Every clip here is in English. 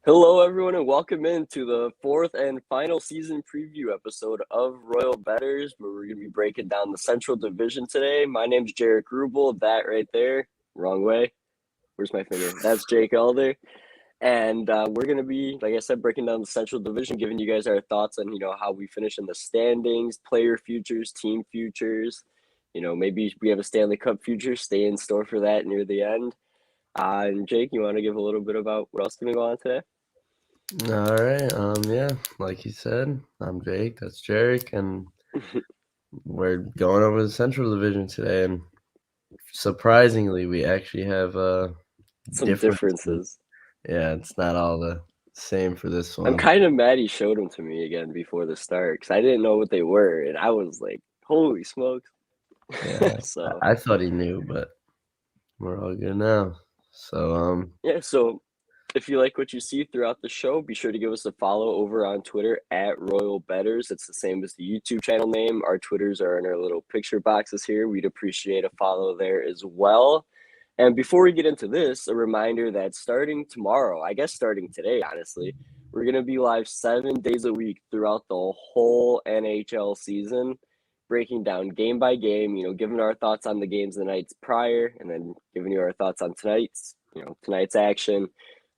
Hello, everyone, and welcome into the fourth and final season preview episode of Royal Bettors, where we're going to be breaking down the Central Division today. My name's Jaric Rubel. That right there, wrong way. Where's my finger? That's Jake Elder. And we're going to be, like I said, breaking down the Central Division, giving you guys our thoughts on, how we finish in the standings, player futures, team futures. Maybe we have a Stanley Cup future. Stay in store for that near the end. And Jake, you want to give a little bit about what else is going to go on today? All right. Yeah, like you said, I'm Jake. That's Jaric, and we're going over the Central Division today. And surprisingly, we actually have Some differences. Yeah, it's not all the same for this I'm one. kind of mad he showed them to me again before the start because I didn't know what they were, and I was like, "Holy smokes!" Yeah, So I thought he knew, but we're all good now. So yeah, so if you like what you see throughout the show, be sure to give us a follow over on Twitter at Royal Bettors. It's the same as the YouTube channel name. Our Twitters are in our little picture boxes here. We'd appreciate a follow there as well. And before we get into this, a reminder that starting tomorrow, I guess starting today, honestly, we're going to be live 7 days a week throughout the whole NHL season, breaking down game by game, giving our thoughts on the games the nights prior, and then giving you our thoughts on tonight's action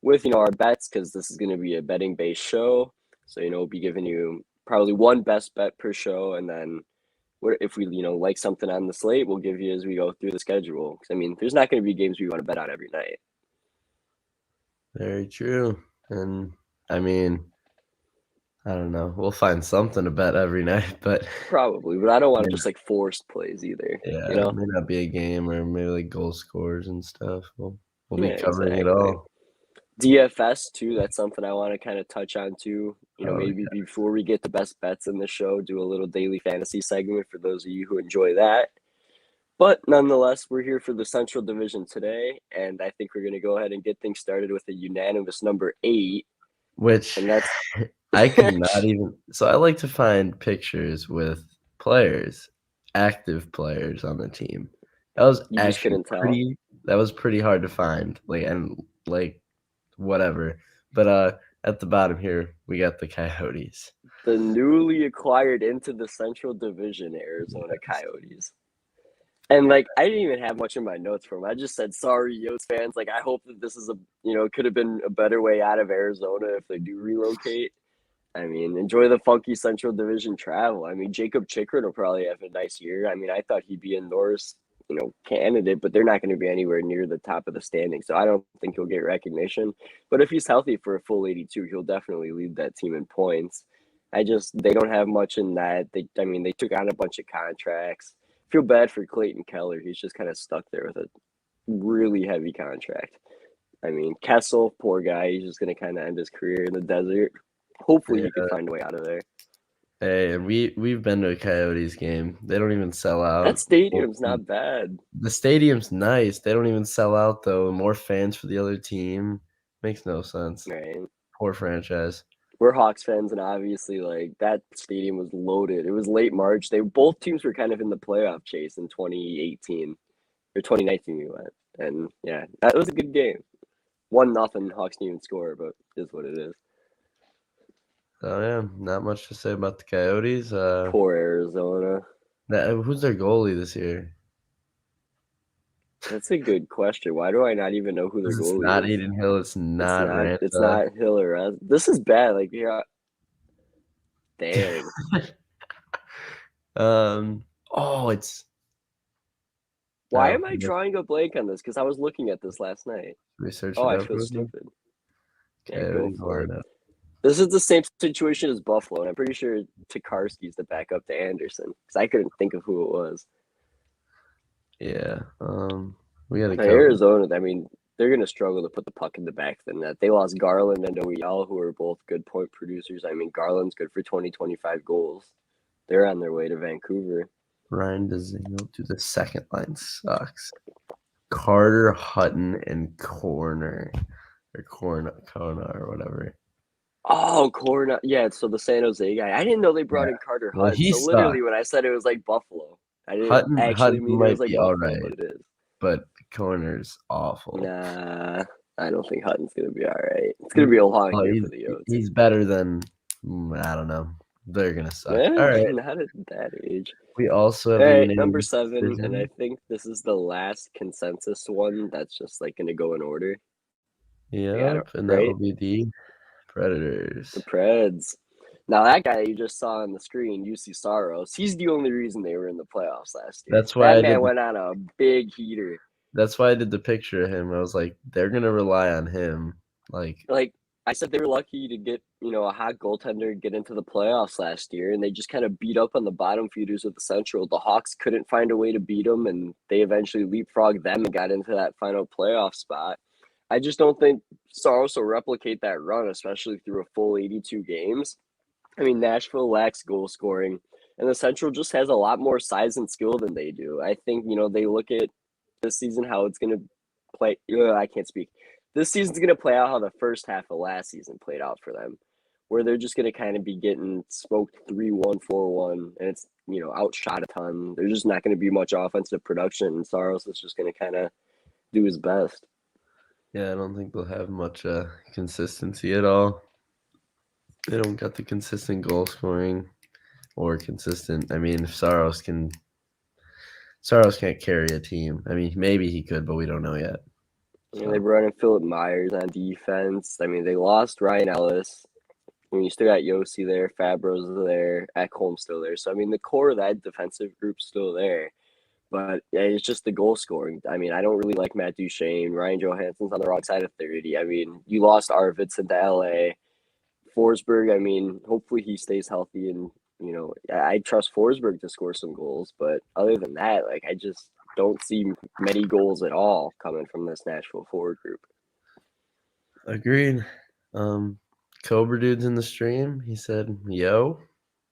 with, our bets, because this is going to be a betting-based show. So, we'll be giving you probably one best bet per show, and then if we like something on the slate, we'll give you as we go through the schedule. I mean, there's not going to be games we want to bet on every night. very true. And I mean, I don't know. We'll find something to bet every night, but probably. But I don't want to just like forced plays either. Yeah, it may not be a game or maybe like goal scores and stuff. We'll be covering it all. DFS too. That's something I want to kind of touch on too. Maybe before we get the best bets in the show, do a little daily fantasy segment for those of you who enjoy that. But nonetheless, we're here for the Central Division today, and I think we're going to go ahead and get things started with a unanimous number 8. Which and that's I could not even. So I like to find pictures with players, active players on the team. That was you just actually couldn't tell. That was pretty hard to find. Whatever. But at the bottom here, we got the Coyotes. The newly acquired into the Central Division Arizona Coyotes. And I didn't even have much in my notes for them. I just said, sorry, Yotes fans. I hope that this is could have been a better way out of Arizona if they do relocate. I mean, enjoy the funky Central Division travel. I mean, Jacob Chikrin will probably have a nice year. I mean, I thought he'd be a Norris, candidate, but they're not going to be anywhere near the top of the standing. So I don't think he'll get recognition. But if he's healthy for a full 82, he'll definitely lead that team in points. They don't have much in that. They took on a bunch of contracts. Feel bad for Clayton Keller. He's just kind of stuck there with a really heavy contract. I mean, Kessel, poor guy, he's just going to kind of end his career in the desert. Hopefully he can find a way out of there. Hey, and we've been to a Coyotes game. They don't even sell out. That stadium's not bad. The stadium's nice. They don't even sell out, though. More fans for the other team. Makes no sense. Right. Poor franchise. We're Hawks fans, and obviously, that stadium was loaded. It was late March. Both teams were kind of in the playoff chase in 2018 or 2019. We went, and yeah, that was a good game. 1-0. Hawks didn't even score, but it is what it is. Oh yeah, not much to say about the Coyotes. Poor Arizona. Who's their goalie this year? That's a good question. Why do I not even know who their goalie is? It's not Eden Hill. It's not. It's not Hill or this is bad. Dang. It's. Why am I drawing a blank on this? Because I was looking at this last night. Research. I feel stupid. Yeah, go for it. This is the same situation as Buffalo, and I'm pretty sure Tokarski's the backup to Anderson because I couldn't think of who it was. Yeah. We got to Arizona. I mean, they're going to struggle to put the puck in the back of the net. They lost Garland and Oyal, who are both good point producers. I mean, Garland's good for 20-25 goals. They're on their way to Vancouver. Ryan Dzingel to the second line sucks. Carter, Hutton, and Corner or whatever. Oh, Corner. Yeah, so the San Jose guy. I didn't know they brought in Carter Hutton. So literally when I said it was like Buffalo, I didn't actually mean it was like Buffalo, all right, but it is. But Corner's awful. Nah. I don't think Hutton's gonna be all right. It's gonna be a long year for the Yotes. He's better than I don't know. They're gonna suck. All right. Not at that age. We also have All a right, number new 7, and I division. think this is the last consensus one that's just like gonna go in order. I got it Yep, and that right. will be the The Predators. Preds. Now that guy you just saw on the screen, UC Saros, he's the only reason they were in the playoffs last year. That's why That I man did. went on a big heater. That's why I did the picture of him. I was like, they're gonna rely on him. Like, I said, they were lucky to get a hot goaltender get into the playoffs last year, and they just kind of beat up on the bottom feeders of the Central. The Hawks couldn't find a way to beat them, and they eventually leapfrogged them and got into that final playoff spot. I just don't think Saros will replicate that run, especially through a full 82 games. I mean, Nashville lacks goal scoring, and the Central just has a lot more size and skill than they do. I think, they look at this season how it's going to play. I can't speak. This season's going to play out how the first half of last season played out for them, where they're just going to kind of be getting smoked 3-1, 4-1, and it's, outshot a ton. There's just not going to be much offensive production, and Saros is just going to kind of do his best. yeah, I don't think they'll have much consistency at all. They don't got the consistent goal scoring or consistent. I mean, if Saros can't carry a team. I mean, maybe he could, but we don't know yet. And they brought in Philip Myers on defense. I mean, they lost Ryan Ellis. I mean, you still got Yossi there, Fabro's there, Ekholm's still there. So, I mean, the core of that defensive group's still there. But yeah, it's just the goal scoring. I mean, I don't really like Matt Duchene. Ryan Johansson's on the wrong side of 30. I mean, you lost Arvidsson to LA. Forsberg, I mean, hopefully he stays healthy and, I trust Forsberg to score some goals. But other than that, I just don't see many goals at all coming from this Nashville forward group. Agreed. Cobra Dude's in the stream. He said, "Yo,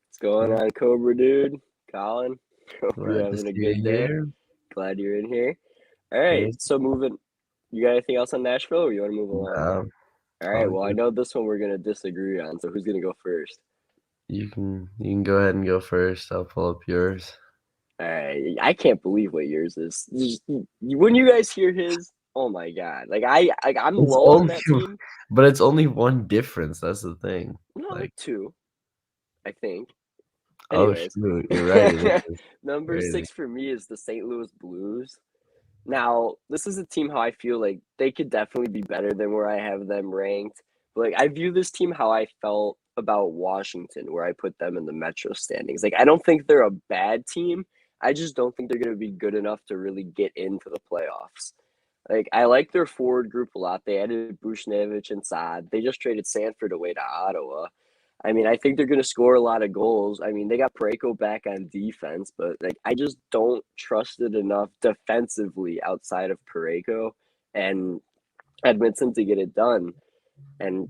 What's going on, Cobra Dude? Colin, hope you're glad to having a see good you day. here." Glad you're in here. All right, so moving. You got anything else on Nashville, or you want to move along? All right. Well, I know this one we're gonna disagree on. So who's gonna go first? You can go ahead and go first. I'll pull up yours. All right. I can't believe what yours is. When you guys hear his, oh my god! I'm It's low on only, that team. but it's only one difference. That's the thing. No, Like, two, I think. oh Anyways, shoot, you're right. It is number crazy. 6 for me is the St. Louis Blues. Now, this is a team how I feel like they could definitely be better than where I have them ranked. But I view this team how I felt about Washington, where I put them in the Metro standings. I don't think they're a bad team. I just don't think they're going to be good enough to really get into the playoffs. I like their forward group a lot. They added Bushnevich and Saad. They just traded Sanford away to Ottawa. I mean, I think they're going to score a lot of goals. I mean, they got Parayko back on defense, but I just don't trust it enough defensively outside of Parayko and Edmondson to get it done. And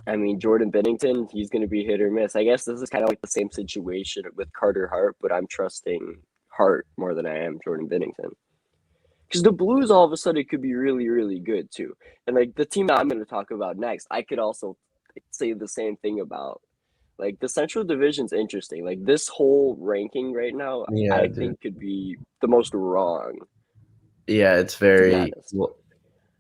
I mean, Jordan Binnington, he's going to be hit or miss. I guess this is kind of like the same situation with Carter Hart, but I'm trusting Hart more than I am Jordan Binnington. Because the Blues all of a sudden could be really, really good too. And the team that I'm going to talk about next, I could also say the same thing about. The Central Division's interesting. This whole ranking right now, Yeah, I dude. think could be the most wrong, Yeah, it's to be very honest. well,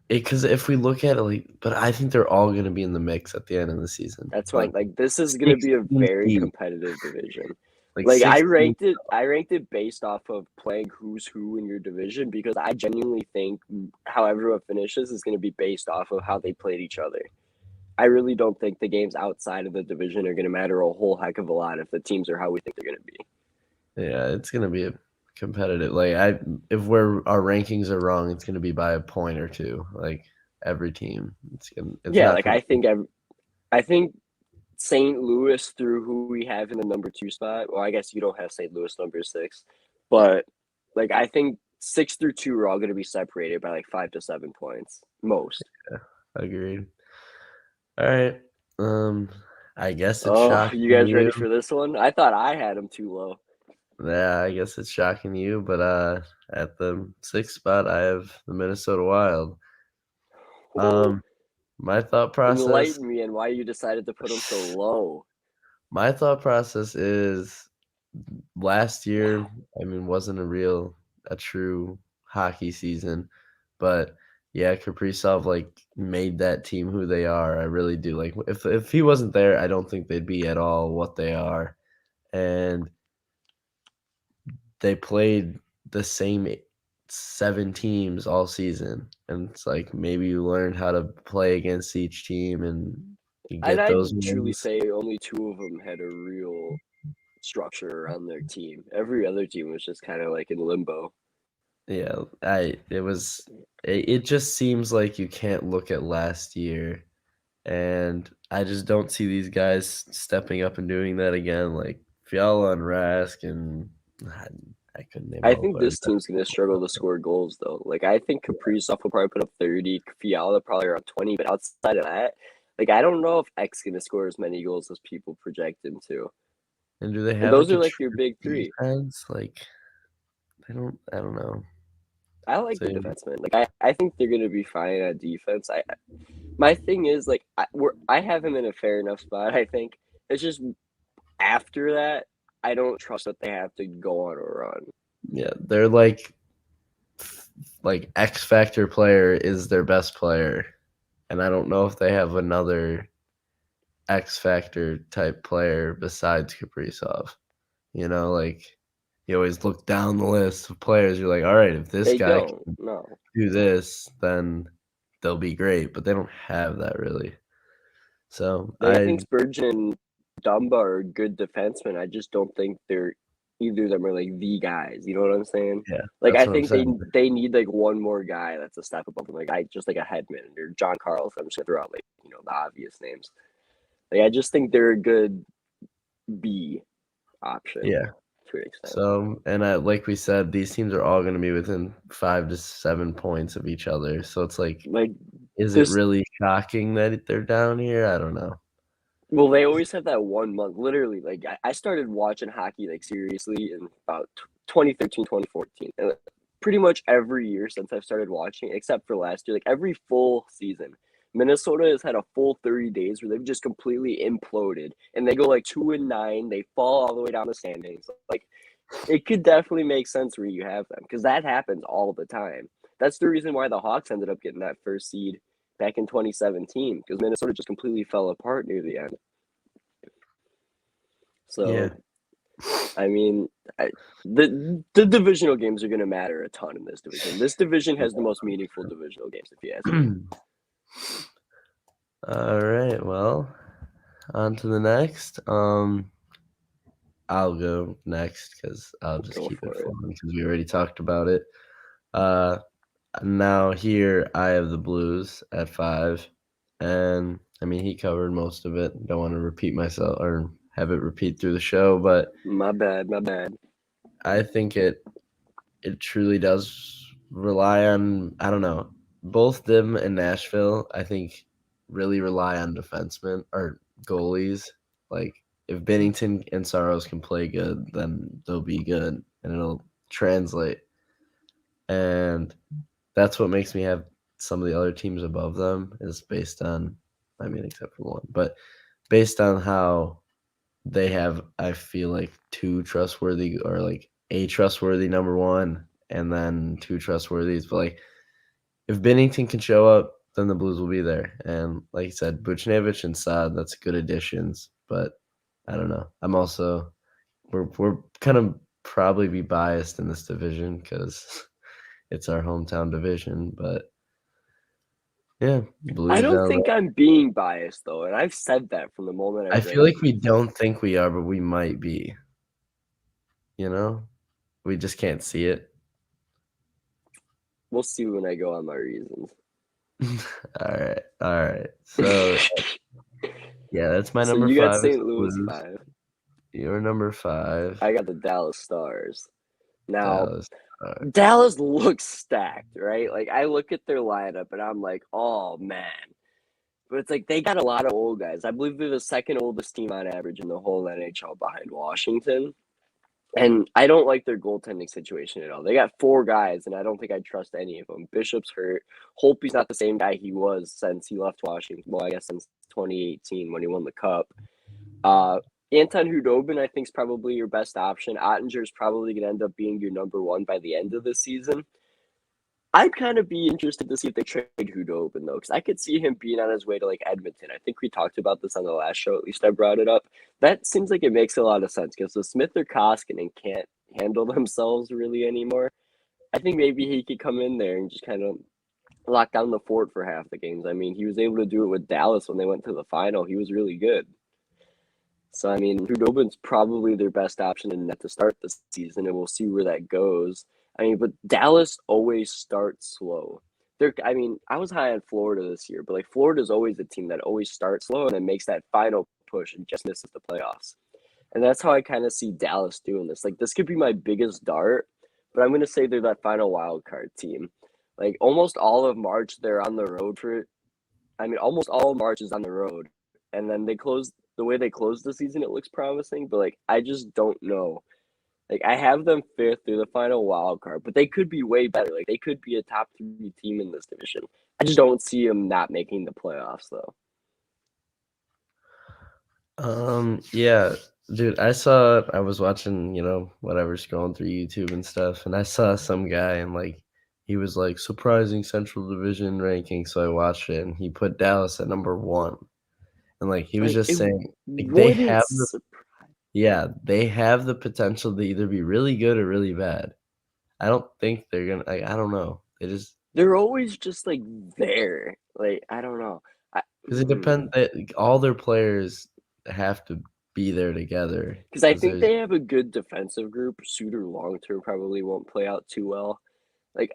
because if we look at it, but I think they're all going to be in the mix at the end of the season. That's why this is going to be a 16 very deep, competitive division. like 16. I ranked it based off of playing who's who in your division because I genuinely think how everyone finishes is going to be based off of how they played each other. I really don't think the games outside of the division are going to matter a whole heck of a lot if the teams are how we think they're going to be. Yeah, it's going to be a competitive. If our rankings are wrong, it's going to be by a point or two. Every team, it's not going to. I think St. Louis through who we have in the number 2 spot. Well, I guess you don't have St. Louis number 6, but I think 6 through 2 are all going to be separated by 5 to 7 points most. Yeah, agreed. All right. I guess it's Oh, shocking you guys ready you. for this one? I thought I had them too low. Yeah, I guess it's shocking you, but at the 6th spot, I have the Minnesota Wild. My thought process. Enlighten me on why you decided to put them so low. My thought process is last year, I mean, wasn't a true hockey season, but yeah, Kaprizov like made that team who they are. I really do. Like if he wasn't there, I don't think they'd be at all what they are. And they played the same 7 teams all season, and it's like maybe you learned how to play against each team and you And get those I'd truly wins. say only two of them had a real structure around their team. Every other team was just kind of like in limbo. Yeah, it just seems like you can't look at last year, and I just don't see these guys stepping up and doing that again, like Fiala and Rask, and I, I couldn't name I all the think players. this team's going to struggle to score goals, though. Like, I think Kaprizov will probably put up 30, Fiala probably around 20, but outside of that, like, I don't know if X going to score as many goals as people project him to. And do they And have those like are a like your true big three. defense? Like I don't know. I like So the defensemen. Like, I think they're going to be fine at defense. My thing is, like, I have him in a fair enough spot, I think. It's just after that, I don't trust that they have to go on a run. yeah, they're like X Factor player is their best player, and I don't know if they have another X Factor type player besides Kaprizov. You know, like you always look down the list of players. You're like, all right, if this They guy don't, can no. do this, then they'll be great. But they don't have that really. So Like, I think Spurgeon and Dumba are good defensemen. I just don't think they're either of them are like the guys. You know what I'm saying? yeah, Like, that's I what I'm think saying. they need like one more guy that's a step above them. Like, I just like a Hedman or John Carlson. I'm just gonna throw out like the obvious names. Like, I just think they're a good B option Yeah. to an extent. So, and like we said, these teams are all going to be within 5 to 7 points of each other. So it's like, Like is it this really shocking that they're down here? I don't know. Well, they always have that 1 month. Literally, like I started watching hockey like seriously in about 2013, 2014. And pretty much every year since I've started watching, except for last year, like every full season, Minnesota has had a full 30 days where they've just completely imploded and they go like 2-9. They fall all the way down the standings. Like it could definitely make sense where you have them because that happens all the time. That's the reason why the Hawks ended up getting that first seed back in 2017 because Minnesota just completely fell apart near the end. Yeah. So, I mean, the divisional games are going to matter a ton in this division. This division has the most meaningful divisional games, if you ask me. All right. Well, on to the next. I'll go next because I'll just Go keep it for it. fun because we already talked about it. Uh, Now here I have the Blues at 5, and I mean he covered most of it. Don't want to repeat myself or have it repeat through the show, but My bad, my bad. I think it truly does rely on I don't know. Both them and Nashville, I think, really rely on defensemen or goalies. Like if Bennington and Saros can play good, then they'll be good and it'll translate. And that's what makes me have some of the other teams above them is based on, I mean, except for one, but based on how they have, I feel like two trustworthy or like a trustworthy number one and then two trustworthies. But like if Bennington can show up, then the Blues will be there. And like you said, Buchnevich and Saad, that's good additions. But I don't know. I'm also we're kind of probably be biased in this division because it's our hometown division, but yeah, I Blues don't down think there. I'm being biased, though, and I've said that from the moment I I've feel ranked like we these. don't think we are, but we might be, you know? We just can't see it. We'll see when I go on my reasons. Alright, alright. So, yeah, that's my So number you got 5 is St. the Louis Blues. 5. Your number 5, I got the Dallas Stars. Now, Dallas. Alright. Dallas looks stacked, right? Like I look at their lineup and I'm like, oh man. But it's like they got a lot of old guys. I believe they're the second oldest team on average in the whole NHL behind Washington. And I don't like their goaltending situation at all. They got four guys, and I don't think I'd trust any of them. Bishop's hurt. Holtby's not the same guy he was since he left Washington. Well, I guess since 2018 when he won the Cup. Uh, Anton Hudobin, I think, is probably your best option. Ottinger's probably going to end up being your number one by the end of the season. I'd kind of be interested to see if they trade Hudobin, though, because I could see him being on his way to, like, Edmonton. I think we talked about this on the last show. At least I brought it up. That seems like it makes a lot of sense because the Smith or Koskinen can't handle themselves really anymore. I think maybe he could come in there and just kind of lock down the fort for half the games. I mean, he was able to do it with Dallas when they went to the final. He was really good. So, I mean, Hudobin's probably their best option in net to start the season, and we'll see where that goes. I mean, but Dallas always starts slow. I mean, I was high on Florida this year, but like Florida's always a team that always starts slow and then makes that final push and just misses the playoffs. And that's how I kind of see Dallas doing this. Like, this could be my biggest dart, but I'm going to say they're that final wild card team. Like, almost all of March, they're on the road for it. I mean, almost all of March is on the road. And then the way they closed the season, it looks promising, but like, I just don't know. Like, I have them fifth through the final wild card, but they could be way better. Like, they could be a top 3 team in this division. I just don't see them not making the playoffs, though. Yeah, dude, I was watching, whatever, scrolling through YouTube and stuff, and I saw some guy and like he was like surprising Central Division ranking, so I watched it and he put Dallas at number 1. And like he was Like, just it saying like wouldn't surprise. they have the potential to either be really good or really bad. I don't think they're gonna I don't know. They're always just like there. Like, I don't know. Because it depends. All their players have to be there together. Because I Because think there's they have a good defensive group. Suter long term probably won't play out too well. Like,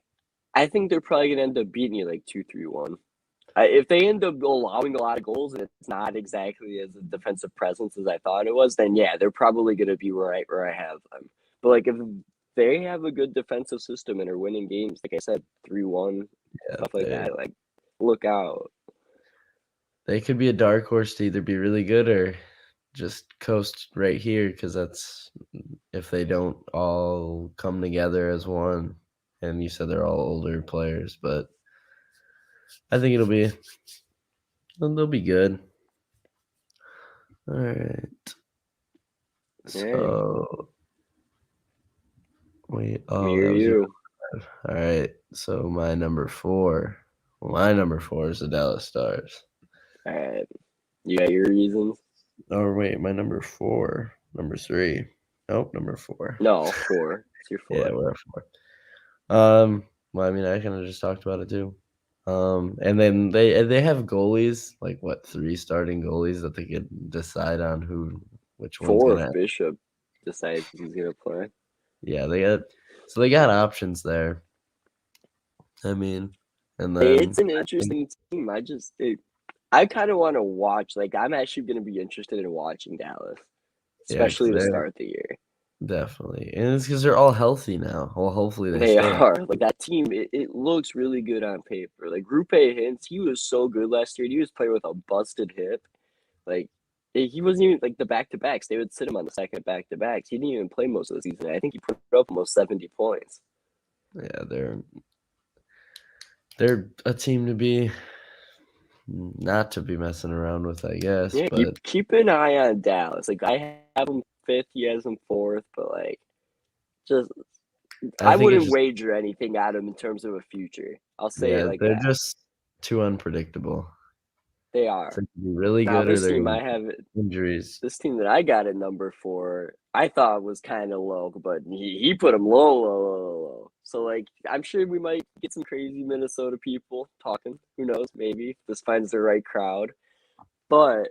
I think they're probably gonna end up beating you like 2-3-1. If they end up allowing a lot of goals and it's not exactly as a defensive presence as I thought it was, then yeah, they're probably gonna be right where I have them. But like if they have a good defensive system and are winning games, like I said, 3-1, stuff like that, like look out. they could be a dark horse to either be really good or just coast right here. Because that's if they don't all come together as one. And you said they're all older players, but I think they'll be good. All right. Hey, So me or that was your you. 5. All right. So my number 4. Well, my number 4 is the Dallas Stars. All right. You got your reasons? Oh wait, my number 4, number 3. Nope, number 4. No, 4. It's your Yeah, 4. we're at 4. Well, I mean, I kind of just talked about it too. And then they have goalies, like what, 3 starting goalies that they could decide on which one's 4 if gonna. Bishop decides he's gonna play. Yeah, they got options there. I mean, and then It's an I think, interesting team. I kind of want to watch. Like, I'm actually going to be interested in watching Dallas, yeah, because especially to they're start the year. definitely, and it's because they're all healthy now. Well, hopefully they They stay. are. Like, that team, it looks really good on paper. Like, Rupe Hintz, he was so good last year. He was playing with a busted hip. Like, he wasn't even, like, the back-to-backs. They would sit him on the second back-to-backs. He didn't even play most of the season. I think he put up almost 70 points. Yeah, they're a team to be not to be messing around with, I guess. Yeah, But keep an eye on Dallas. Like, I have him fifth. He has him fourth. But, like, just I I think it's wouldn't just wager anything at them in terms of a future. I'll say it yeah, like they're that. just too unpredictable. They They are. can be really Now good or this they're team gonna I have be injuries. this team that I got at number 4, I thought was kind of low, but he put him low. So like I'm sure we might get some crazy Minnesota people talking. Who knows? Maybe if this finds the right crowd. But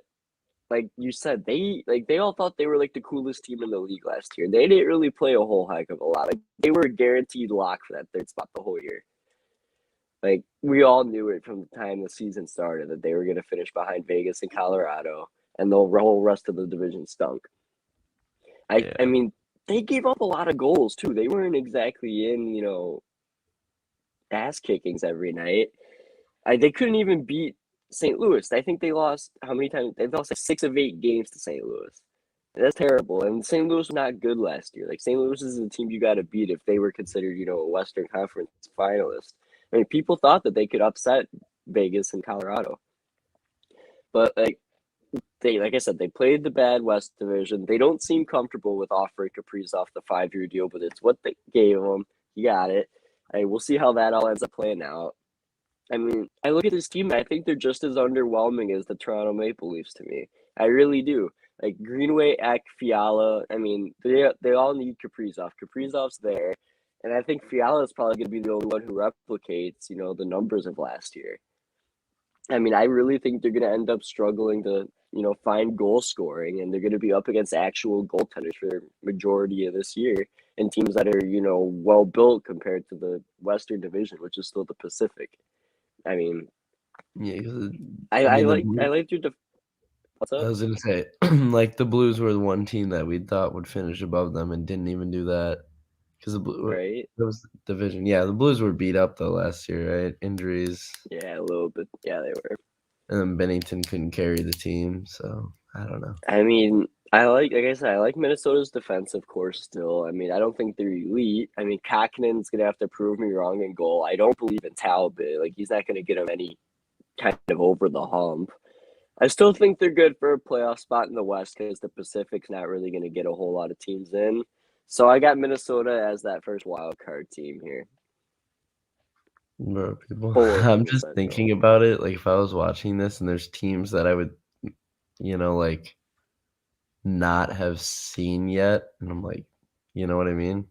like you said, they all thought they were like the coolest team in the league last year. They didn't really play a whole heck of a lot. Like they were a guaranteed lock for that third spot the whole year. Like we all knew it from the time the season started that they were going to finish behind Vegas and Colorado, and the whole rest of the division stunk. I Yeah. mean, they gave up a lot of goals too. They weren't exactly in ass kickings every night. They couldn't even beat St. Louis. I think they lost how many times? They lost like 6 of 8 games to St. Louis. That's terrible. And St. Louis was not good last year. Like St. Louis is a team you got to beat if they were considered, a Western Conference finalist. I mean, people thought that they could upset Vegas and Colorado, but like I said, they played the bad West Division. They don't seem comfortable with offering Kaprizov the 5-year deal, but it's what they gave him. He got it. We'll see how that all ends up playing out. I mean, I look at this team, and I think they're just as underwhelming as the Toronto Maple Leafs to me. I really do. Like Greenway, Eck, Fiala. I mean, they all need Kaprizov. Kaprizov's there, and I think Fiala is probably going to be the only one who replicates, the numbers of last year. I mean, I really think they're going to end up struggling to, find goal scoring, and they're going to be up against actual goaltenders for the majority of this year, and teams that are, well built compared to the Western Division, which is still the Pacific. I mean, Yeah, 'cause, I the like Blues, your what's I up, was gonna say, like the Blues were the one team that we thought would finish above them and didn't even do that because the Blue right? that was the division. Yeah, the Blues were beat up though last year, right? Injuries, Yeah, a little bit. Yeah, they were. and then Bennington couldn't carry the team, so I don't know. I mean, like I said, I like Minnesota's defensive core still. I mean, I don't think they're elite. I mean, Kakinen's gonna have to prove me wrong in goal. I don't believe in Talbot. Like he's not gonna get him any kind of over the hump. I still think they're good for a playoff spot in the West because the Pacific's not really going to get a whole lot of teams in. So I got Minnesota as that first wild card team here. Bro, people, Pulling I'm the just Central. thinking about it. Like if I was watching this and there's teams that I would, like not have seen yet, and I'm like, you know what I mean?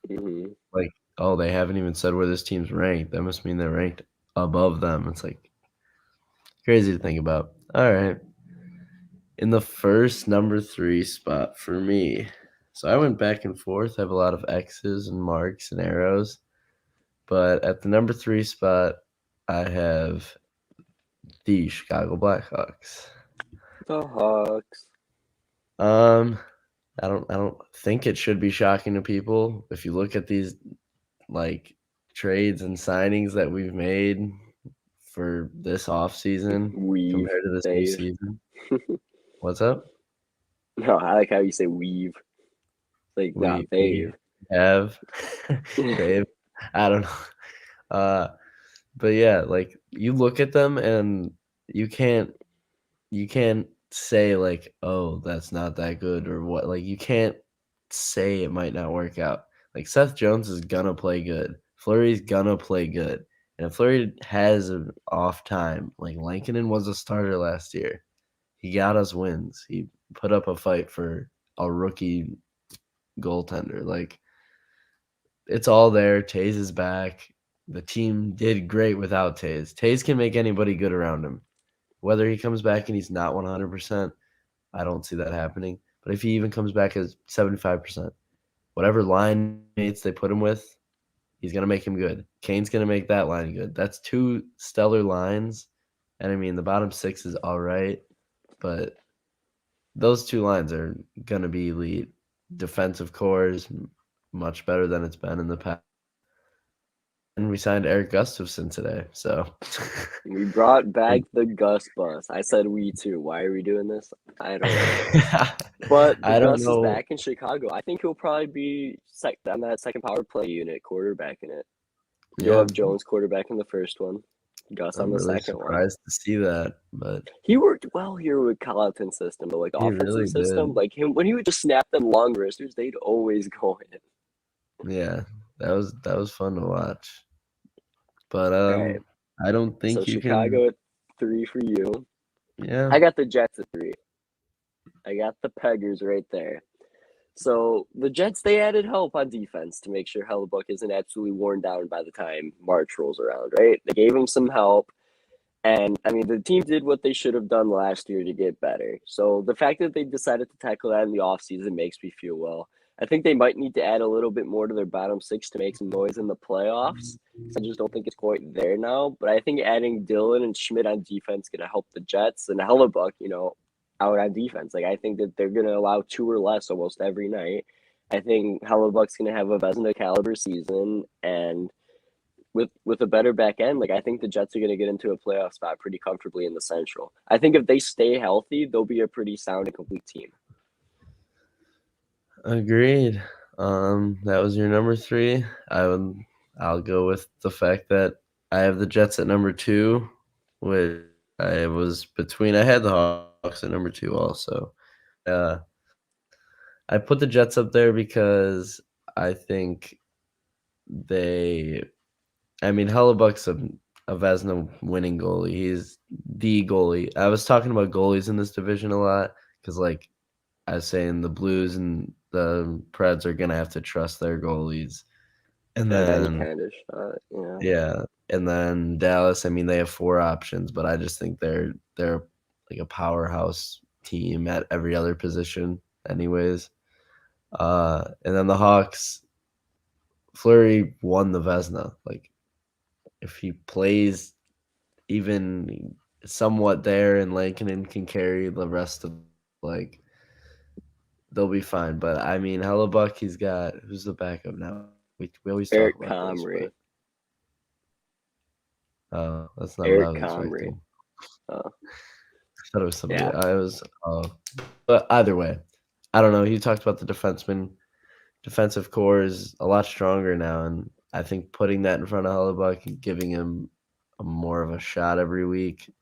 Hmm. Like, oh, they haven't even said where this team's ranked. That must mean they're ranked above them. It's like crazy to think about. All right. In the first number 3 spot for me. So I went back and forth. I have a lot of X's and marks and arrows. But at the number 3 spot, I have the Chicago Blackhawks. The Hawks. Um, I don't think it should be shocking to people if you look at these like trades and signings that we've made for this off season Weave. compared to this new Dave. season. What's up? No, I like how you say weave. Like, nah, We Dave. have Dave. I don't know. Uh, but yeah, like you look at them and you can't you can't say like, oh, that's not that good or what. Like you can't say it might not work out. Like Seth Jones is gonna play good. Fleury's gonna play good. And if Fleury has an off time, like Lankinen was a starter last year. He got us wins. He put up a fight for a rookie goaltender. Like it's all there. Taze is back. The team did great without Taze. Taze can make anybody good around him. Whether he comes back and he's not 100%, I don't see that happening. But if he even comes back as 75%, whatever line mates they put him with, he's going to make him good. Kane's going to make that line good. That's 2 stellar lines. And I mean, the bottom 6 is all right, but those 2 lines are going to be elite. Defensive core is much better than it's been in the past. And we signed Eric Gustafson today, so We brought back and the Gus bus. I said we too. Why are we doing this? I don't know. But the I don't Gus is know. back in Chicago. I think he'll probably be on that second power play unit, quarterback in it. You'll Yeah, have Jones quarterback in the first one, Gus on I'm the really second one. surprised to see that, but He worked well here with Colleton's system, but like he offensive really system, did. like him when he would just snap them long wristers, they'd always go in. Yeah, that was fun to watch. But All right, I don't so think you can. Chicago at 3 for you. Yeah, I got the Jets at 3. I got the Peggers right there. So the Jets, they added help on defense to make sure Hellebuck isn't absolutely worn down by the time March rolls around, right? They gave him some help. And I mean, the team did what they should have done last year to get better. So the fact that they decided to tackle that in the offseason makes me feel well. I think they might need to add a little bit more to their bottom 6 to make some noise in the playoffs. I just don't think it's quite there now. But I think adding Dillon and Schmidt on defense is going to help the Jets and Hellebuck, out on defense. Like I think that they're going to allow 2 or less almost every night. I think Hellebuck's going to have a Vezina caliber season, and with a better back end, like I think the Jets are going to get into a playoff spot pretty comfortably in the Central. I think if they stay healthy, they'll be a pretty sound and complete team. agreed. That was your number 3. I'll go with the fact that I have the Jets at number 2, which I was between. I had the Hawks at number 2 also. Uh, I put the Jets up there because I think they I mean, Hellebuck's a Vezina winning goalie. He's the goalie. I was talking about goalies in this division a lot because, like, I was saying the Blues and the Preds are gonna have to trust their goalies, and to have any then kind of shot. yeah, and then Dallas. I mean, they have 4 options, but I just think they're like a powerhouse team at every other position, anyways. And then the Hawks. Fleury won the Vezina. Like, if he plays even somewhat there, and Lankinen can carry the rest of, like, they'll be fine. But I mean, Hellebuck, he's got who's the backup now? We always talk Eric about this, but Comrie. that's not what I Eric was Comrie. expecting. Uh, I thought it was somebody. yeah. I was, but either way, I don't know. He talked about the defenseman. Defensive core is a lot stronger now, and I think putting that in front of Hellebuck and giving him more of a shot every week.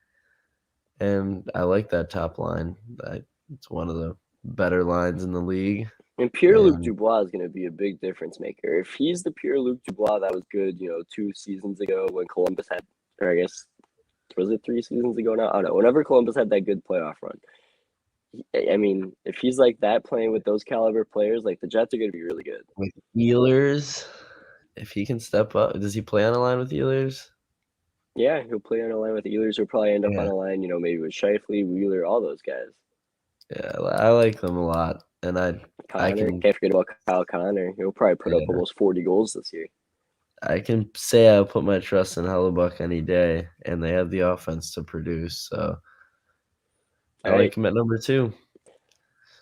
And I like that top line. It's one of the better lines in the league. And Pierre-Luc And Dubois is going to be a big difference maker. If he's the Pierre-Luc Dubois that was good, 2 seasons ago when Columbus had, or I guess, was it 3 seasons ago now? I don't know. Whenever Columbus had that good playoff run, I mean, if he's like that playing with those caliber players, like the Jets are going to be really good. with Ehlers, if he can step up, does he play on a line with Ehlers? Yeah, he'll play on a line with Ehlers. He'll probably end up on Yeah, a line, maybe with Scheifele, Wheeler, all those guys. yeah, I like them a lot, and I Connor, can can't forget about Kyle Connor. He'll probably put up yeah, almost 40 goals this year. I can say I'll put my trust in Hellebuck any day, and they have the offense to produce. So I All like right. him at number 2.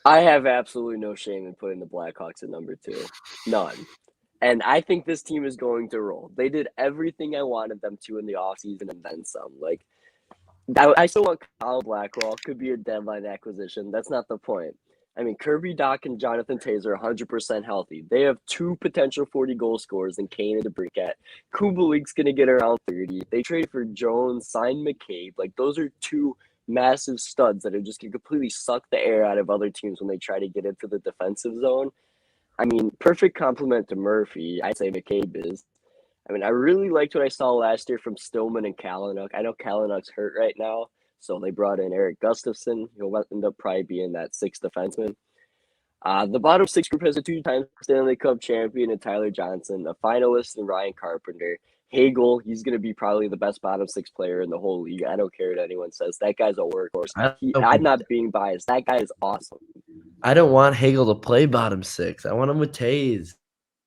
I have absolutely no shame in putting the Blackhawks at number 2. None. And I think this team is going to roll. They did everything I wanted them to in the offseason and then some. Like, I still want Kyle Blackwell. Could be a deadline acquisition. That's not the point. I mean, Kirby Doc and Jonathan Taze are 100% healthy. They have 2 potential 40-goal scorers in Kane and DeBrincat. Kubalik's going to get around 30. They traded for Jones, signed McCabe. Like, those are 2 massive studs that are just going to completely suck the air out of other teams when they try to get into the defensive zone. I mean, perfect compliment to Murphy. I'd say McCabe is. I mean, I really liked what I saw last year from Stillman and Kalynuk. I know Kalynuk's hurt right now, so they brought in Eric Gustafson. He'll end up probably being that 6th defenseman. The bottom 6 group has a 2-time Stanley Cup champion in Tyler Johnson, a finalist in Ryan Carpenter. Hagel, he's going to be probably the best bottom 6 player in the whole league. I don't care what anyone says. That guy's a workhorse. I'm not being biased. That guy is awesome. I don't want Hagel to play bottom 6. I want him with Taze.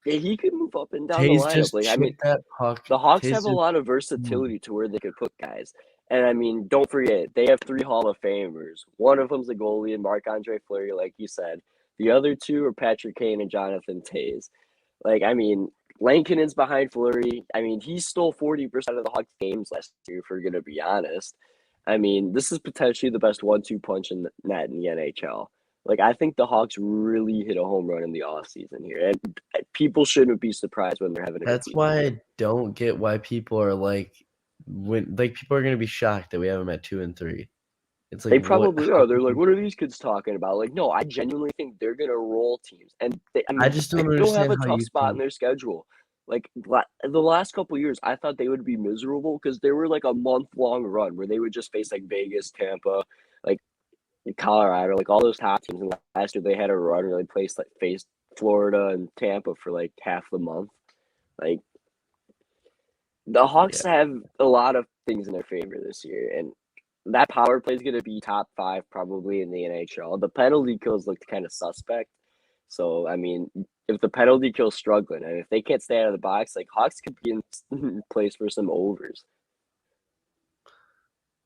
Yeah, he could move up and down the Taze lineup. just Like, I chip mean, that puck. the Hawks Taze have a just lot of versatility to where they could put guys. And I mean, don't forget, they have 3 Hall of Famers. One of them's a goalie and Marc-Andre Fleury, like you said. The other 2 are Patrick Kane and Jonathan Taze. Like, I mean, Lankinen's behind Fleury. I mean, he stole 40% of the Hawks games last year, if we're going to be honest. I mean, this is potentially the best 1-2 punch in the net in the NHL. Like, I think the Hawks really hit a home run in the offseason here. And people shouldn't be surprised when they're having a good That's season. why I don't get why people are like, people are gonna be shocked that we have them at 2 and 3. It's like, They what? probably are. They're like, what are these kids talking about? Like, no, I genuinely think they're going to roll teams. And I I mean, just they don't don't have understand a how tough you spot in can. their schedule. Like, the last couple of years, I thought they would be miserable because they were like a month-long run where they would just face like Vegas, Tampa, like Colorado, like all those top teams. And last year they had a run where they faced Florida and Tampa for like half the month. Like, the Hawks Yeah, have a lot of things in their favor this year, and that power play is going to be top 5 probably in the NHL. The penalty kills looked kind of suspect. So, I mean, if the penalty kill's struggling and if they can't stay out of the box, like Hawks could be in place for some overs.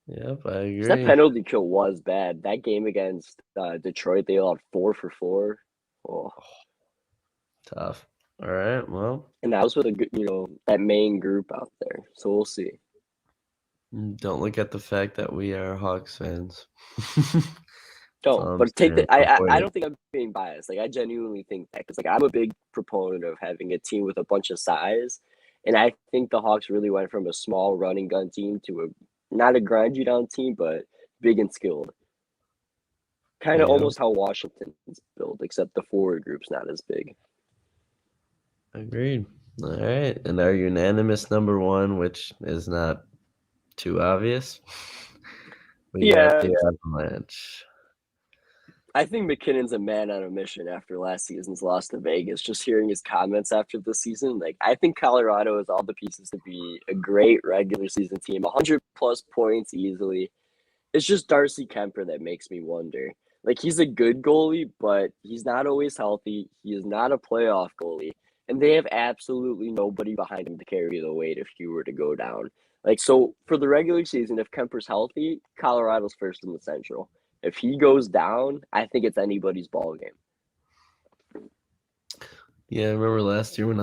yep, I Because that agree. penalty kill was bad. That game against Detroit, they allowed 4 for 4. Oh. Tough. All right, well, And that was with a good, that main group out there. So we'll see. don't look at the fact that we are Hawks fans. That's Don't, all I'm but take saying. the. I Avoid it. don't think I'm being biased. Like I genuinely think that because like I'm a big proponent of having a team with a bunch of size, and I think the Hawks really went from a small running gun team to a not a grind you down team, but big and skilled. Kind of Yep, almost how Washington's built, except the forward group's not as big. agreed. All right, and our unanimous number one, which is not too obvious, we got Yeah, the Avalanche. I think McKinnon's a man on a mission after last season's loss to Vegas. Just hearing his comments after the season, like I think Colorado has all the pieces to be a great regular season team, 100+ points easily. It's just Darcy Kemper that makes me wonder. Like he's a good goalie, but he's not always healthy. He is not a playoff goalie, and they have absolutely nobody behind him to carry the weight if he were to go down. Like so for the regular season, if Kemper's healthy, Colorado's first in the Central. If he goes down, I think it's anybody's ball game. Yeah, I remember last year when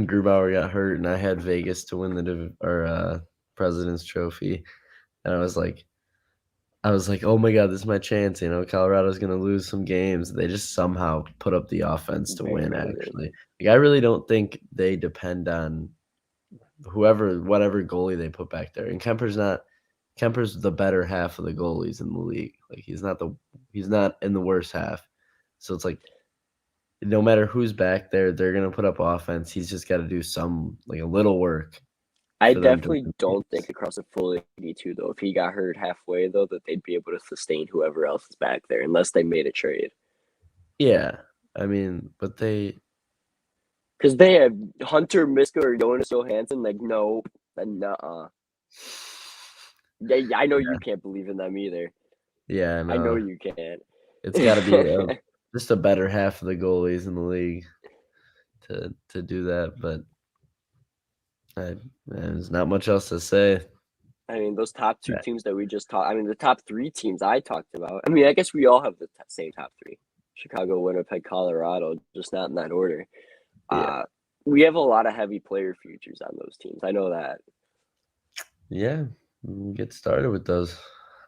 Grubauer got hurt and I had Vegas to win the President's Trophy, and I was like, oh my God, this is my chance. Colorado's going to lose some games. They just somehow put up the offense to win, Barely. actually. Like, I really don't think they depend on whatever goalie they put back there. And Kemper's the better half of the goalies in the league. Like, he's not in the worst half. So it's like, no matter who's back there, they're going to put up offense. He's just got to do a little work I for them to definitely win don't think games. across a full 82 though. If he got hurt halfway though, that they'd be able to sustain whoever else is back there unless they made a trade. Yeah. I mean, but they Because they have Hunter Miska or Jonas Johansson. Like, no, nuh-uh. I know you can't believe in them either. Yeah, I know no. you can't. It's got to be just a better half of the goalies in the league to do that, but there's not much else to say. I mean, those top two Right. teams that we just talked. I mean, the top three teams I talked about. I mean, I guess we all have the same top three: Chicago, Winnipeg, Colorado, just not in that order. Yeah. We have a lot of heavy player futures on those teams. I know that. Yeah. Get started with those.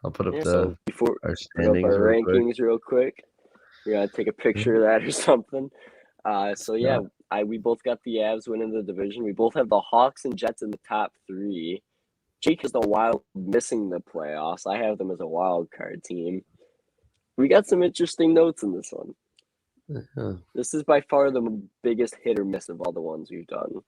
I'll put up Yeah. So before our put up standings our real quick. rankings real quick, we gotta take a picture of that or something. So yeah, we both got the Avs winning the division. We both have the Hawks and Jets in the top three. Jake is the Wild missing the playoffs. I have them as a wild card team. We got some interesting notes in this one. Yeah, This is by far the biggest hit or miss of all the ones we've done.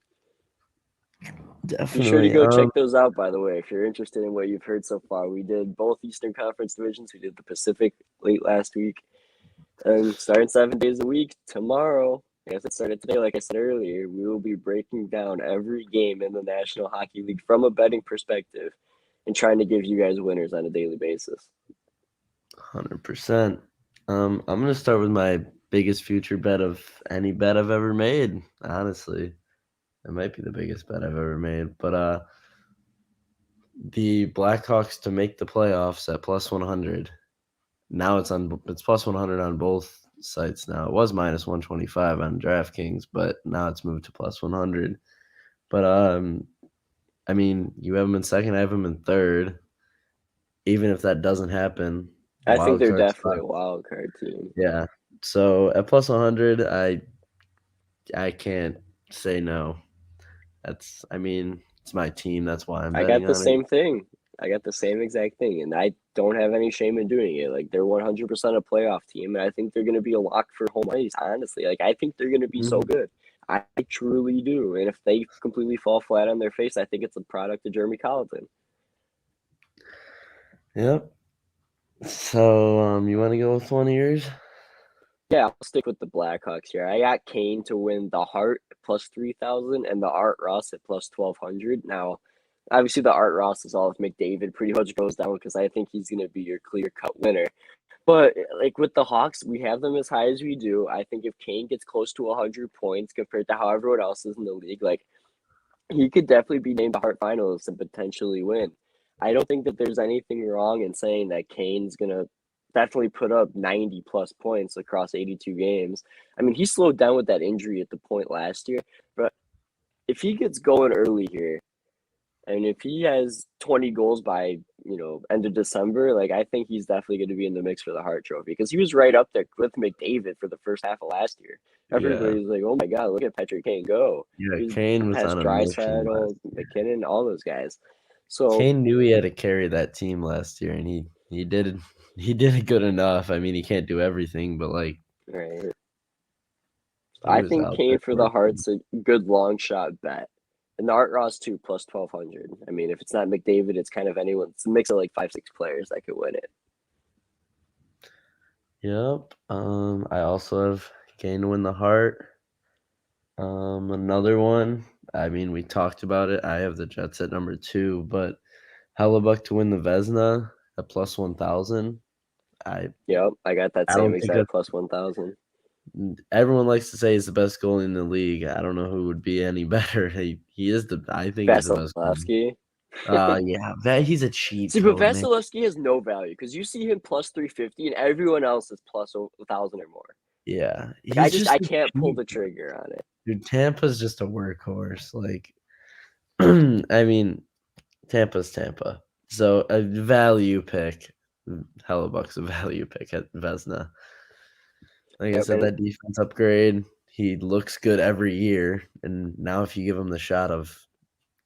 Be sure to definitely. go check those out, by the way, if you're interested in what you've heard so far. We did both Eastern Conference divisions. We did the Pacific late last week. And starting 7 days a week, tomorrow, I guess it started today, like I said earlier, we will be breaking down every game in the National Hockey League from a betting perspective and trying to give you guys winners on a daily basis. 100%. I'm gonna start with my biggest future bet of any bet I've ever made. Honestly, it might be the biggest bet I've ever made. But the Blackhawks to make the playoffs at plus 100. Now it's plus 100 on both sites now. It was minus 125 on DraftKings, but now it's moved to plus 100. But I mean, you have them in second, I have them in third. Even if that doesn't happen, I think wild they're card definitely spot. a wild card team. Yeah. So at plus 100, I can't say no. I mean, it's my team. That's why I'm I got betting the on it. same thing. I got the same exact thing, and I don't have any shame in doing it. Like they're 100% a playoff team, and I think they're going to be a lock for home ice. Honestly, like I think they're going to be so Mhm. good. I truly do. And if they completely fall flat on their face, I think it's a product of Jeremy Colleton. Yep. So you want to go with one of yours? Yeah, I'll stick with the Blackhawks here. I got Kane to win the Hart plus 3,000 and the Art Ross at plus 1,200. Now, obviously, the Art Ross is all if McDavid pretty much goes down because I think he's going to be your clear cut winner. But like with the Hawks, we have them as high as we do. I think if Kane gets close to 100 points compared to how everyone else is in the league, like he could definitely be named the Hart Finals and potentially win. I don't think that there's anything wrong in saying that Kane's gonna definitely put up 90+ points across 82 games. I mean, he slowed down with that injury at the point last year, but if he gets going early here, and if he has 20 goals by, end of December, like I think he's definitely going to be in the mix for the Hart Trophy because he was right up there with McDavid for the first half of last year. Yeah. Everybody's like, "Oh my God, look at Patrick Kane go!" Yeah. He's Kane was past on a mission last Draisaitl, year. McKinnon, all those guys. So Kane knew he had to carry that team last year, and he did he did it good enough. I mean, he can't do everything, but right. He I was think out there Kane for the working. Heart's a good long shot bet. And the Art Ross too, plus 1,200. I mean, if it's not McDavid, it's kind of anyone. It's a mix of like 5, 6 players that could win it. Yep. I also have Kane to win the Hart. Another one. I mean, we talked about it. I have the Jets at number 2, but Hellebuck to win the Vezina at plus 1,000. I Yep, I got that I same don't think that exact plus 1,000. everyone likes to say he's the best goalie in the league. I don't know who would be any better. He is the. I think he's the best goalie. Vasilevsky. Yeah, that he's a cheat See, but code, man. Vasilevsky has no value because you see him plus 350 and everyone else is plus 1,000 or more. Yeah, Like he's just I a can't pull cheat. the trigger on it. Dude, Tampa's just a workhorse. Like, I mean, Tampa's Tampa. So a value pick. Hellebuck's a value pick at Vesna. Like I Yep, said, that defense upgrade. He looks good every year, and now if you give him the shot of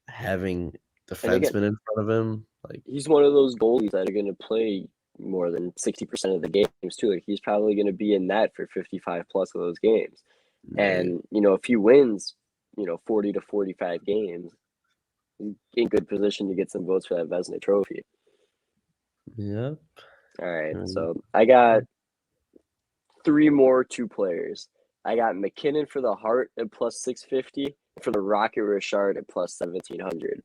having and again, defensemen in front of him, like he's one of those goalies that are going to play more than 60% of the games too. Like he's probably going to be in net for 55 plus of those games. right, And if he wins, 40 to 45 games, he's in good position to get some votes for that Vezina trophy. yep. All right, Mm, so I got 3 more 2 players. I got McKinnon for the Hart at plus 650, for the Rocket Richard at plus 1,700.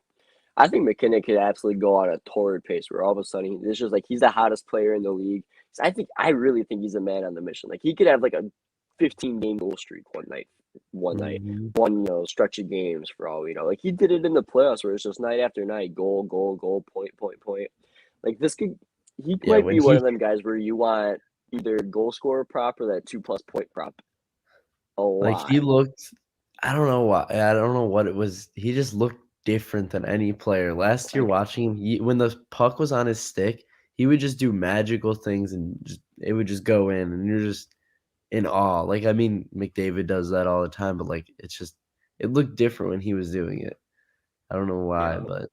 I think McKinnon could absolutely go on a torrid pace where all of a sudden it's just like he's the hottest player in the league. So I really think he's a man on the mission. Like he could have like a 15-game goal streak mhm. one stretch of games for all we know. Like he did it in the playoffs where it's just night after night, goal, goal, goal, point, point, point. Like he Yeah, might when be one he of them guys where you want either goal scorer prop or that 2+ point prop a like lot. he looked, I don't know why. I don't know what it was. He just looked different than any player. Last year, Like watching him, when the puck was on his stick, he would just do magical things and it would just go in, and you're just in awe. Like I mean, McDavid does that all the time, but like it looked different when he was doing it. I don't know why, yeah, but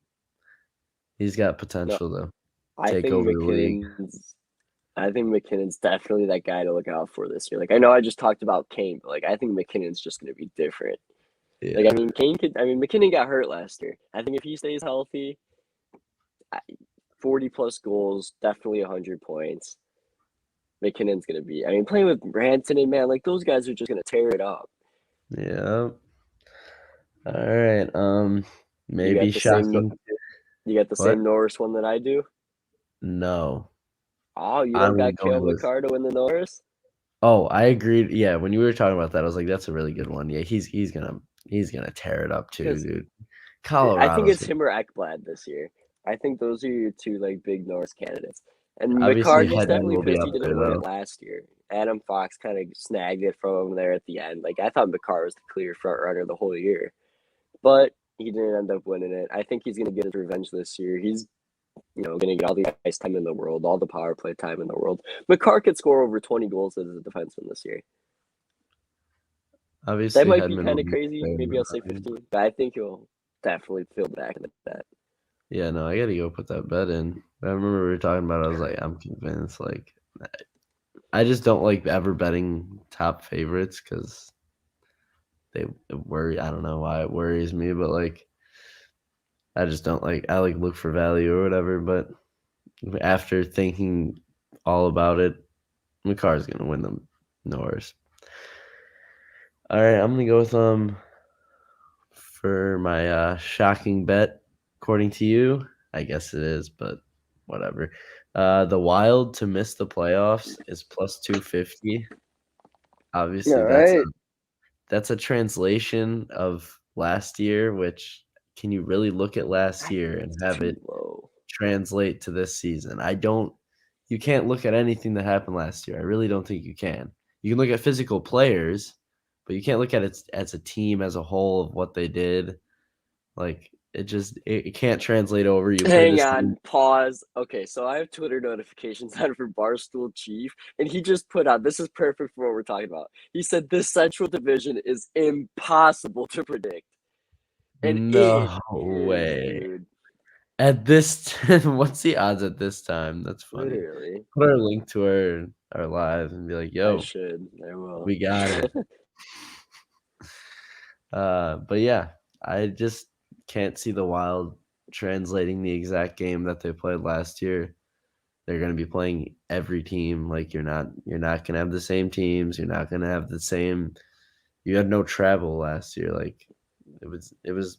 he's got no, potential to I take think over the league. McKinnon's definitely that guy to look out for this year. Like I know I just talked about Kane, but like I think McKinnon's just going to be different. Like I Yeah. mean, McKinnon got hurt last year. I think if he stays healthy, 40 plus goals, definitely 100 points. McKinnon's going to be. I mean, playing with Branson and man, like those guys are just going to tear it up. Yeah. All right. You Maybe got the same. shocking. You got the What? same Norris one that I do. No. Oh, you don't I'm got Kale going with. McCarr to win the Norris? Oh, I agreed. Yeah, when you were talking about that, I was like, that's a really good one. Yeah, he's gonna tear it up too, Because dude. I think Colorado's it's gonna him or Ekblad this year. I think those are your 2 like big Norris candidates. And obviously McCarr, he's Hedman definitely will be pissed up he didn't there win it though. last year. Adam Fox kind of snagged it from him there at the end. Like I thought McCarr was the clear front runner the whole year, but he didn't end up winning it. I think he's gonna get his revenge this year. He's gonna get all the ice time in the world, all the power play time in the world. McCarr could score over 20 goals as a defenseman this year. That Obviously might be Hedman will kind of be crazy. there. Maybe I'll say 15, but I think he'll definitely fill back in that. Yeah, no, I gotta go put that bet in. I remember we were talking about it, I was like, I'm convinced. Like I just don't like ever betting top favorites because they worry. I don't know why it worries me, but like I just don't like. I like look for value or whatever. But after thinking all about it, McCarr's gonna win the Norris. All right, I'm gonna go with for my shocking bet. According to you, I guess it is, but whatever. The Wild to miss the playoffs is plus 250. All Obviously, right. that's a translation of last year, which can you really look at last I year think and it's have too it low. translate to this season? I don't you can't look at anything that happened last year. I really don't think you can. You can look at physical players, but you can't look at it as a team as a whole of what they did. Like it can't translate over. You play Hang this team. on, pause. Okay, so I have Twitter notifications on for Barstool Chief, and he just put out this is perfect for what we're talking about. He said this Central Division is impossible to predict. And it No is, way. dude. At this what's the odds at this time? That's funny. Literally. Put our link to our live and be like, I yo, should. I will. we got it. But yeah, I just can't see the Wild translating the exact game that they played last year. They're going to be playing every team. Like you're not going to have the same teams. You're not going to have the same. You had no travel last year. Like it was.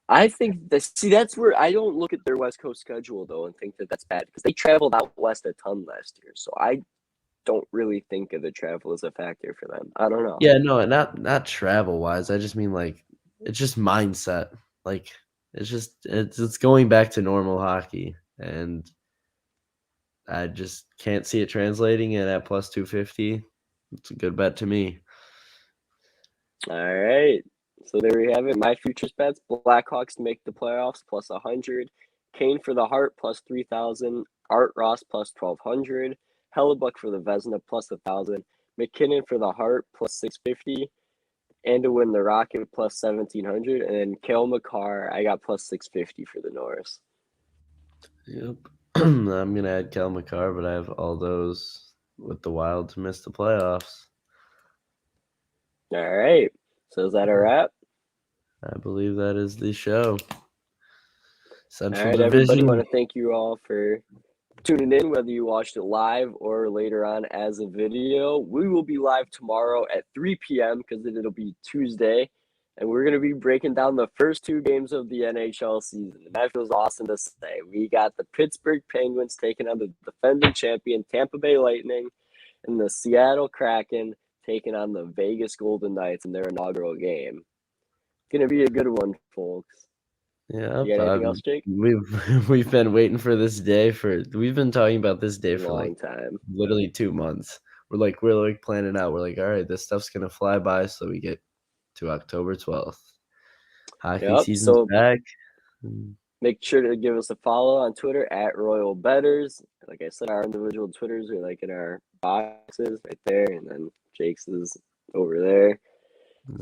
I think that's where I don't look at their West Coast schedule though and think that that's bad because they traveled out west a ton last year. So I don't really think of the travel as a factor for them. I don't know. Yeah, no, not travel wise. I just mean like it's just mindset. Like it's going back to normal hockey, and I just can't see it translating it at plus 250. It's a good bet to me. All right. So there we have it. My futures bets: Blackhawks to make the playoffs plus 100, Kane for the Hart plus 3,000, Art Ross plus 1,200, Hellebuck for the Vezina plus 1,000, McKinnon for the Hart plus 650, and to win the Rocket plus 1,700, and then Cale Makar I got plus 650 for the Norris. Yep. I'm gonna add Kel McCarr, but I have all those with the Wild to miss the playoffs. All right. So is that a wrap? I believe that is the show. Central All right, everybody. Division. Want to thank you all for tuning in, whether you watched it live or later on as a video. We will be live tomorrow at 3 p.m. because it'll be Tuesday, and we're going to be breaking down the first two games of the NHL season. And that feels awesome to say. We got the Pittsburgh Penguins taking on the defending champion Tampa Bay Lightning, and the Seattle Kraken taking on the Vegas Golden Knights in their inaugural game. It's going to be a good one, folks. Yeah, You got anything else, Jake? we've been waiting for this day we've been talking about this day for Long like time. literally 2 months. We're like planning out. We're like, all right, this stuff's gonna fly by, so we get to October 12th. Hockey Yep. season's So back. make sure to give us a follow on Twitter at Royal Bettors. Like I said, our individual Twitters are like in our boxes right there, and then Jake's is over there.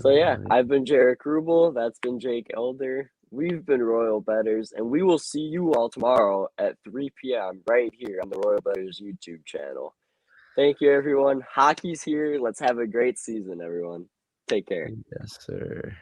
So yeah, I've been Jaric Rubel. That's been Jake Elder. We've been Royal Bettors, and we will see you all tomorrow at 3 p.m. right here on the Royal Bettors YouTube channel. Thank you, everyone. Hockey's here. Let's have a great season, everyone. Take care. Yes, sir.